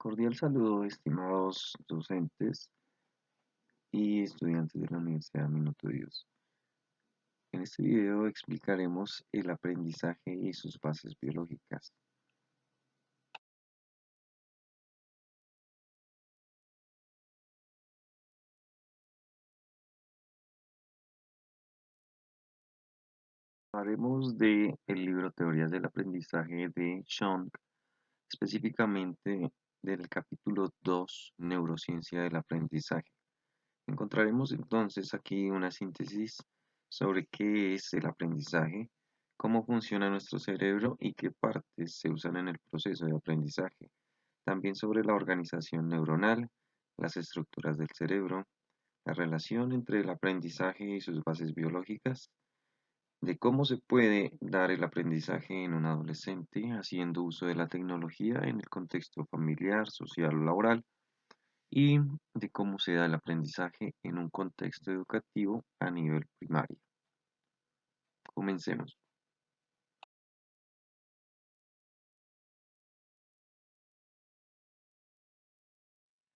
Cordial saludo, estimados docentes y estudiantes de la Universidad Minuto Dios. En este video explicaremos el aprendizaje y sus bases biológicas. Hablaremos del libro Teorías del Aprendizaje de Chong, específicamente del capítulo 2, Neurociencia del Aprendizaje. Encontraremos entonces aquí una síntesis sobre qué es el aprendizaje, cómo funciona nuestro cerebro y qué partes se usan en el proceso de aprendizaje. También sobre la organización neuronal, las estructuras del cerebro, la relación entre el aprendizaje y sus bases biológicas, de cómo se puede dar el aprendizaje en un adolescente haciendo uso de la tecnología en el contexto familiar, social o laboral, y de cómo se da el aprendizaje en un contexto educativo a nivel primario. Comencemos.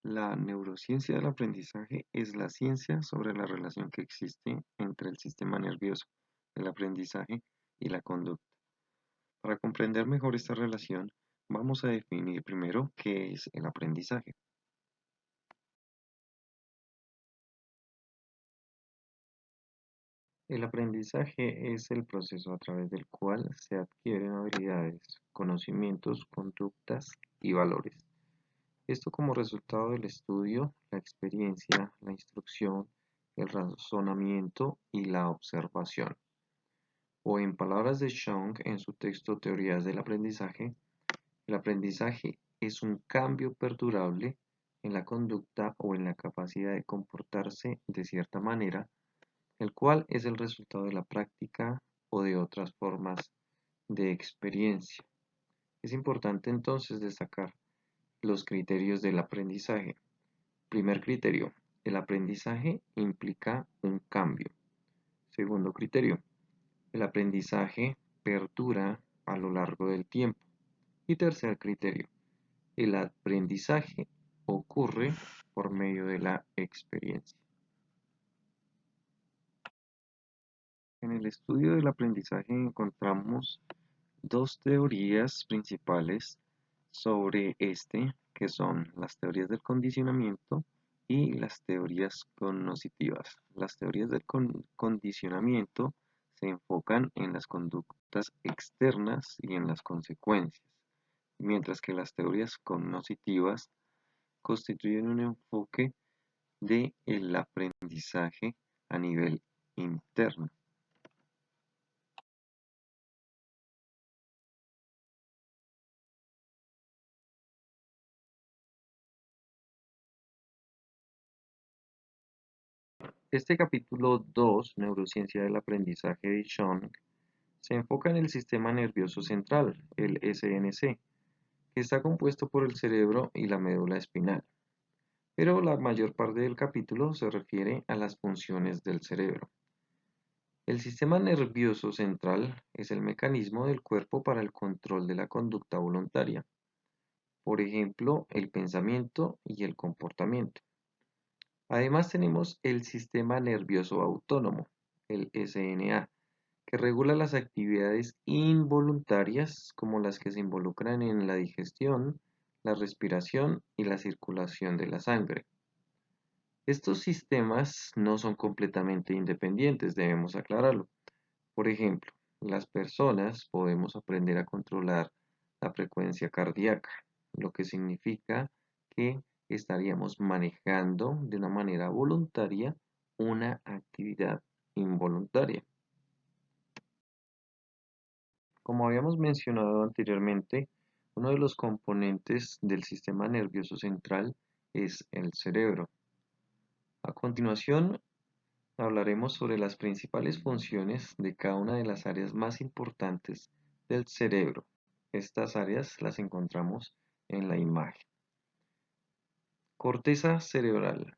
La neurociencia del aprendizaje es la ciencia sobre la relación que existe entre el sistema nervioso, el aprendizaje y la conducta. Para comprender mejor esta relación, vamos a definir primero qué es el aprendizaje. El aprendizaje es el proceso a través del cual se adquieren habilidades, conocimientos, conductas y valores. Esto como resultado del estudio, la experiencia, la instrucción, el razonamiento y la observación. O en palabras de Chong en su texto Teorías del Aprendizaje, el aprendizaje es un cambio perdurable en la conducta o en la capacidad de comportarse de cierta manera, el cual es el resultado de la práctica o de otras formas de experiencia. Es importante entonces destacar los criterios del aprendizaje. Primer criterio, el aprendizaje implica un cambio. Segundo criterio, el aprendizaje perdura a lo largo del tiempo. Y tercer criterio, el aprendizaje ocurre por medio de la experiencia. En el estudio del aprendizaje encontramos dos teorías principales sobre este, que son las teorías del condicionamiento y las teorías cognitivas. Las teorías del condicionamiento se enfocan en las conductas externas y en las consecuencias, mientras que las teorías cognitivas constituyen un enfoque del aprendizaje a nivel interno. Este capítulo 2, Neurociencia del Aprendizaje de Chong, se enfoca en el sistema nervioso central, el SNC, que está compuesto por el cerebro y la médula espinal, pero la mayor parte del capítulo se refiere a las funciones del cerebro. El sistema nervioso central es el mecanismo del cuerpo para el control de la conducta voluntaria, por ejemplo, el pensamiento y el comportamiento. Además tenemos el sistema nervioso autónomo, el SNA, que regula las actividades involuntarias como las que se involucran en la digestión, la respiración y la circulación de la sangre. Estos sistemas no son completamente independientes, debemos aclararlo. Por ejemplo, las personas podemos aprender a controlar la frecuencia cardíaca, lo que significa que estaríamos manejando de una manera voluntaria una actividad involuntaria. Como habíamos mencionado anteriormente, uno de los componentes del sistema nervioso central es el cerebro. A continuación, hablaremos sobre las principales funciones de cada una de las áreas más importantes del cerebro. Estas áreas las encontramos en la imagen. Corteza cerebral.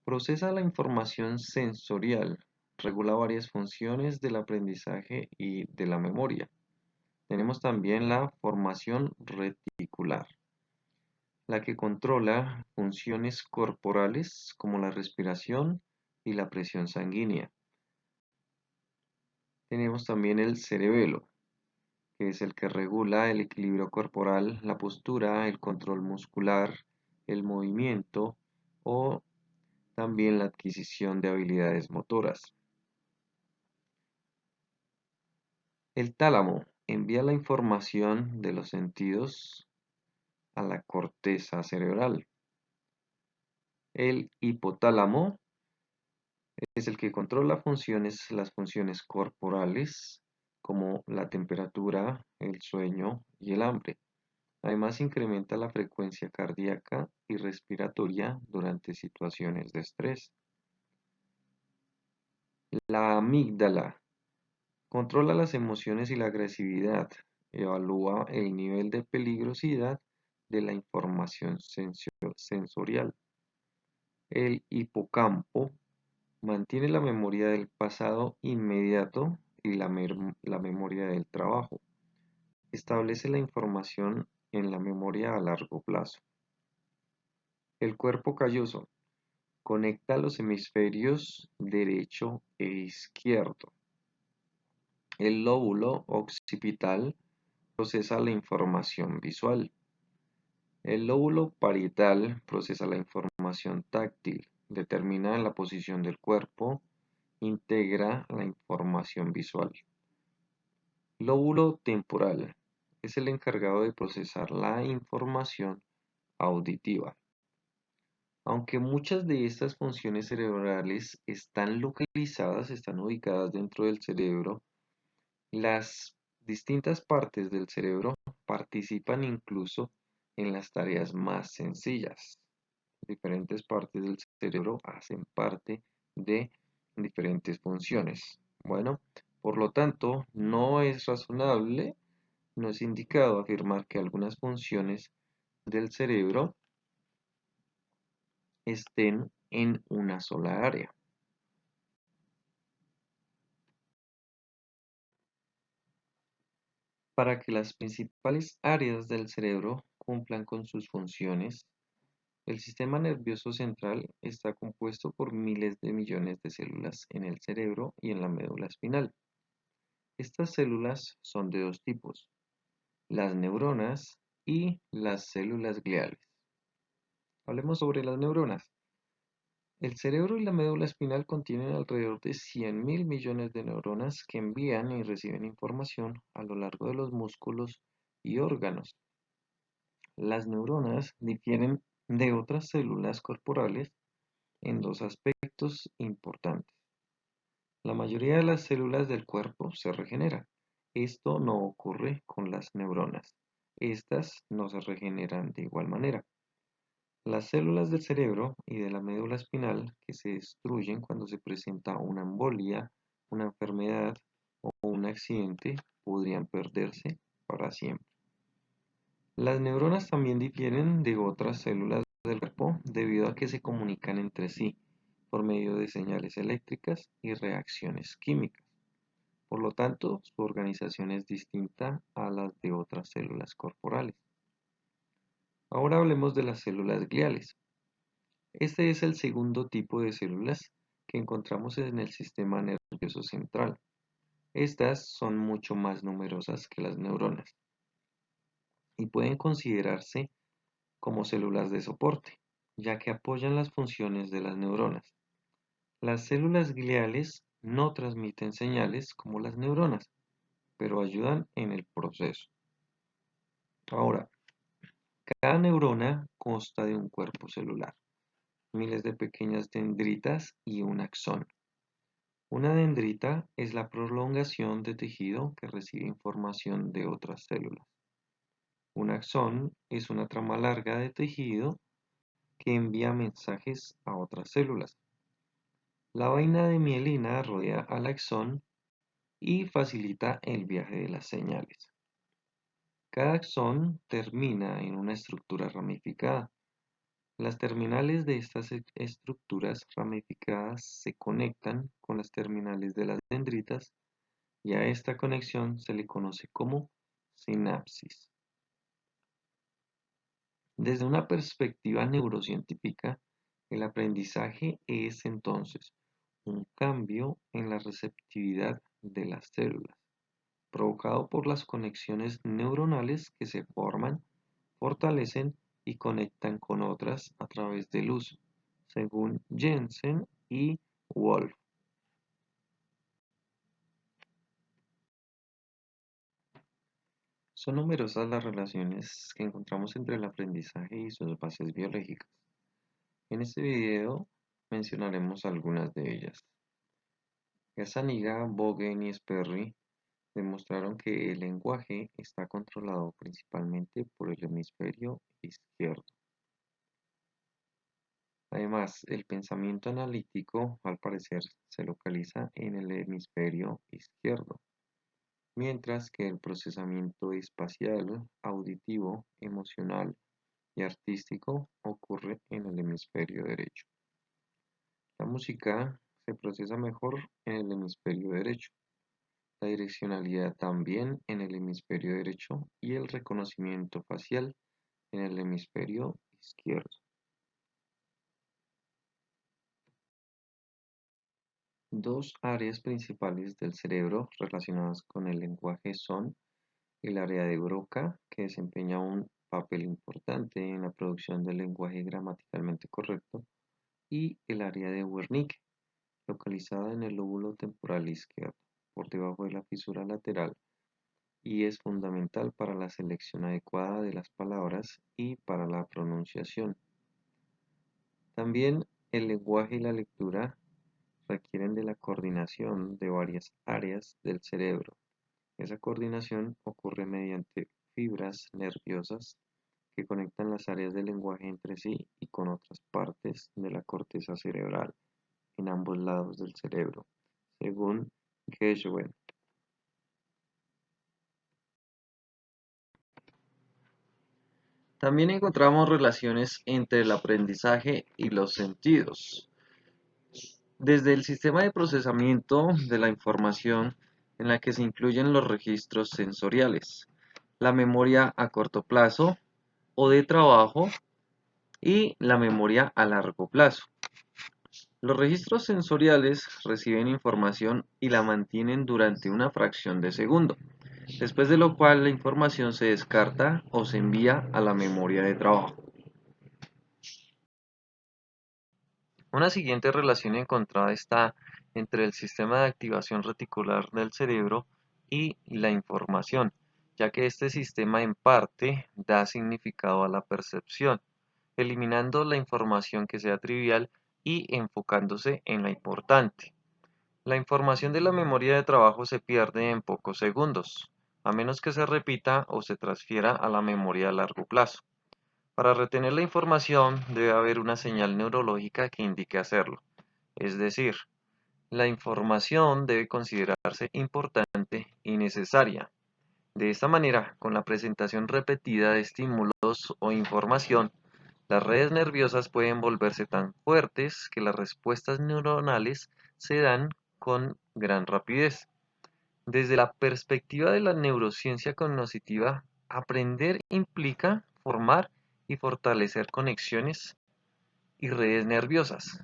Procesa la información sensorial, regula varias funciones del aprendizaje y de la memoria. Tenemos también la formación reticular, la que controla funciones corporales como la respiración y la presión sanguínea. Tenemos también el cerebelo, que es el que regula el equilibrio corporal, la postura, el control muscular, el movimiento o también la adquisición de habilidades motoras. El tálamo envía la información de los sentidos a la corteza cerebral. El hipotálamo es el que controla las funciones corporales como la temperatura, el sueño y el hambre. Además, incrementa la frecuencia cardíaca y respiratoria durante situaciones de estrés. La amígdala controla las emociones y la agresividad. Evalúa el nivel de peligrosidad de la información sensorial. El hipocampo mantiene la memoria del pasado inmediato y la memoria del trabajo. Establece la información en la memoria a largo plazo. El cuerpo calloso conecta los hemisferios derecho e izquierdo. El lóbulo occipital procesa la información visual. El lóbulo parietal procesa la información táctil, determina la posición del cuerpo, integra la información visual. Lóbulo temporal es el encargado de procesar la información auditiva. Aunque muchas de estas funciones cerebrales están localizadas, están ubicadas dentro del cerebro, las distintas partes del cerebro participan incluso en las tareas más sencillas. Diferentes partes del cerebro hacen parte de diferentes funciones. Bueno, por lo tanto, no es razonable, no es indicado afirmar que algunas funciones del cerebro estén en una sola área. Para que las principales áreas del cerebro cumplan con sus funciones, el sistema nervioso central está compuesto por miles de millones de células en el cerebro y en la médula espinal. Estas células son de dos tipos, las neuronas y las células gliales. Hablemos sobre las neuronas. El cerebro y la médula espinal contienen alrededor de 100.000 millones de neuronas que envían y reciben información a lo largo de los músculos y órganos. Las neuronas difieren de otras células corporales en dos aspectos importantes. La mayoría de las células del cuerpo se regeneran. Esto no ocurre con las neuronas. Estas no se regeneran de igual manera. Las células del cerebro y de la médula espinal que se destruyen cuando se presenta una embolia, una enfermedad o un accidente podrían perderse para siempre. Las neuronas también difieren de otras células del cuerpo debido a que se comunican entre sí por medio de señales eléctricas y reacciones químicas. Por lo tanto, su organización es distinta a las de otras células corporales. Ahora hablemos de las células gliales. Este es el segundo tipo de células que encontramos en el sistema nervioso central. Estas son mucho más numerosas que las neuronas y pueden considerarse como células de soporte, ya que apoyan las funciones de las neuronas. Las células gliales no transmiten señales como las neuronas, pero ayudan en el proceso. Ahora, cada neurona consta de un cuerpo celular, miles de pequeñas dendritas y un axón. Una dendrita es la prolongación de tejido que recibe información de otras células. Un axón es una trama larga de tejido que envía mensajes a otras células. La vaina de mielina rodea al axón y facilita el viaje de las señales. Cada axón termina en una estructura ramificada. Las terminales de estas estructuras ramificadas se conectan con las terminales de las dendritas y a esta conexión se le conoce como sinapsis. Desde una perspectiva neurocientífica, el aprendizaje es entonces un cambio en la receptividad de las células, provocado por las conexiones neuronales que se forman, fortalecen y conectan con otras a través del uso, según Jensen y Wolf. Son numerosas las relaciones que encontramos entre el aprendizaje y sus bases biológicas. En este video mencionaremos algunas de ellas. Gazzaniga, Bogen y Sperry demostraron que el lenguaje está controlado principalmente por el hemisferio izquierdo. Además, el pensamiento analítico, al parecer, se localiza en el hemisferio izquierdo, mientras que el procesamiento espacial, auditivo, emocional y artístico ocurre en el hemisferio derecho. La música se procesa mejor en el hemisferio derecho, la direccionalidad también en el hemisferio derecho y el reconocimiento facial en el hemisferio izquierdo. Dos áreas principales del cerebro relacionadas con el lenguaje son el área de Broca, que desempeña un papel importante en la producción del lenguaje gramaticalmente correcto, y el área de Wernicke, localizada en el lóbulo temporal izquierdo, por debajo de la fisura lateral, y es fundamental para la selección adecuada de las palabras y para la pronunciación. También el lenguaje y la lectura requieren de la coordinación de varias áreas del cerebro. Esa coordinación ocurre mediante fibras nerviosas que conectan las áreas del lenguaje entre sí y con otras partes de la corteza cerebral en ambos lados del cerebro, según Geschwend. También encontramos relaciones entre el aprendizaje y los sentidos. Desde el sistema de procesamiento de la información en la que se incluyen los registros sensoriales, la memoria a corto plazo o de trabajo y la memoria a largo plazo. Los registros sensoriales reciben información y la mantienen durante una fracción de segundo, después de lo cual la información se descarta o se envía a la memoria de trabajo. Una siguiente relación encontrada está entre el sistema de activación reticular del cerebro y la información, ya que este sistema en parte da significado a la percepción, eliminando la información que sea trivial y enfocándose en la importante. La información de la memoria de trabajo se pierde en pocos segundos, a menos que se repita o se transfiera a la memoria a largo plazo. Para retener la información debe haber una señal neurológica que indique hacerlo, es decir, la información debe considerarse importante y necesaria. De esta manera, con la presentación repetida de estímulos o información, las redes nerviosas pueden volverse tan fuertes que las respuestas neuronales se dan con gran rapidez. Desde la perspectiva de la neurociencia cognitiva, aprender implica formar y fortalecer conexiones y redes nerviosas,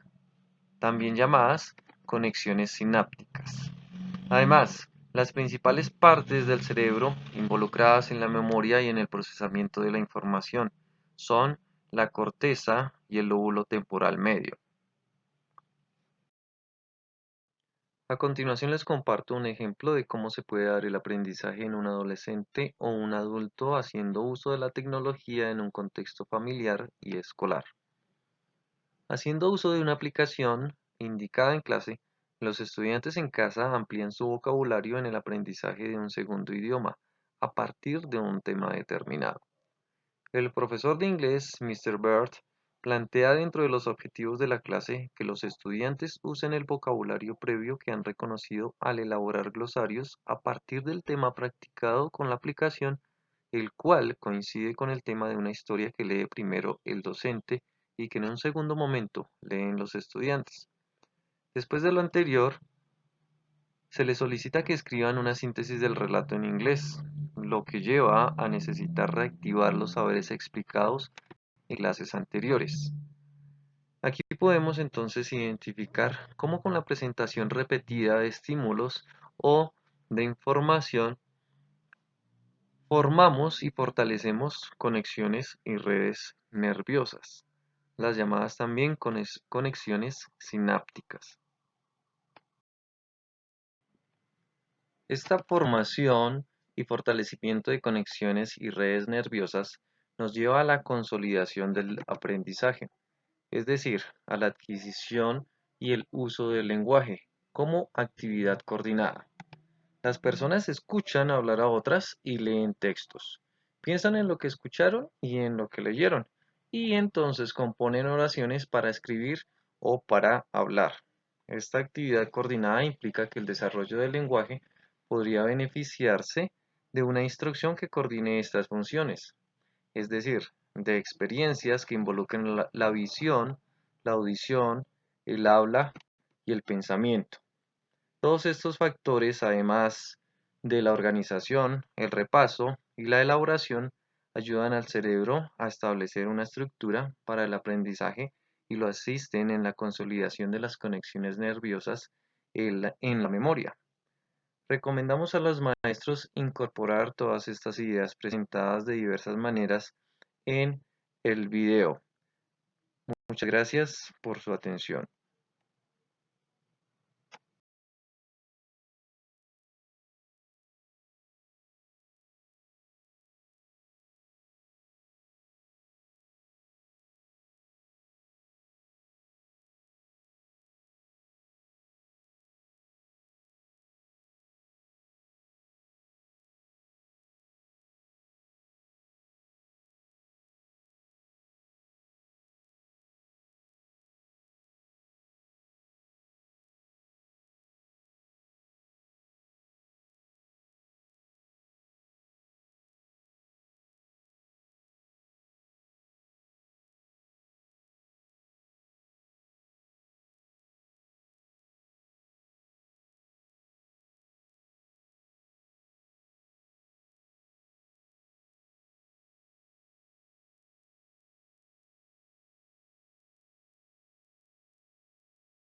también llamadas conexiones sinápticas. Además, las principales partes del cerebro involucradas en la memoria y en el procesamiento de la información son la corteza y el lóbulo temporal medio. A continuación les comparto un ejemplo de cómo se puede dar el aprendizaje en un adolescente o un adulto haciendo uso de la tecnología en un contexto familiar y escolar. Haciendo uso de una aplicación indicada en clase, los estudiantes en casa amplían su vocabulario en el aprendizaje de un segundo idioma a partir de un tema determinado. El profesor de inglés, Mr. Bird, plantea dentro de los objetivos de la clase que los estudiantes usen el vocabulario previo que han reconocido al elaborar glosarios a partir del tema practicado con la aplicación, el cual coincide con el tema de una historia que lee primero el docente y que en un segundo momento leen los estudiantes. Después de lo anterior, Se les solicita que escriban una síntesis del relato en inglés, lo que lleva a necesitar reactivar los saberes explicados en clases anteriores. Aquí podemos entonces identificar cómo con la presentación repetida de estímulos o de información formamos y fortalecemos conexiones y redes nerviosas, las llamadas también conexiones sinápticas. Esta formación y fortalecimiento de conexiones y redes nerviosas nos lleva a la consolidación del aprendizaje, es decir, a la adquisición y el uso del lenguaje como actividad coordinada. Las personas escuchan hablar a otras y leen textos. Piensan en lo que escucharon y en lo que leyeron, y entonces componen oraciones para escribir o para hablar. Esta actividad coordinada implica que el desarrollo del lenguaje podría beneficiarse de una instrucción que coordine estas funciones, es decir, de experiencias que involucren la visión, la audición, el habla y el pensamiento. Todos estos factores, además de la organización, el repaso y la elaboración, ayudan al cerebro a establecer una estructura para el aprendizaje y lo asisten en la consolidación de las conexiones nerviosas en la memoria. Recomendamos a los maestros incorporar todas estas ideas presentadas de diversas maneras en el video. Muchas gracias por su atención.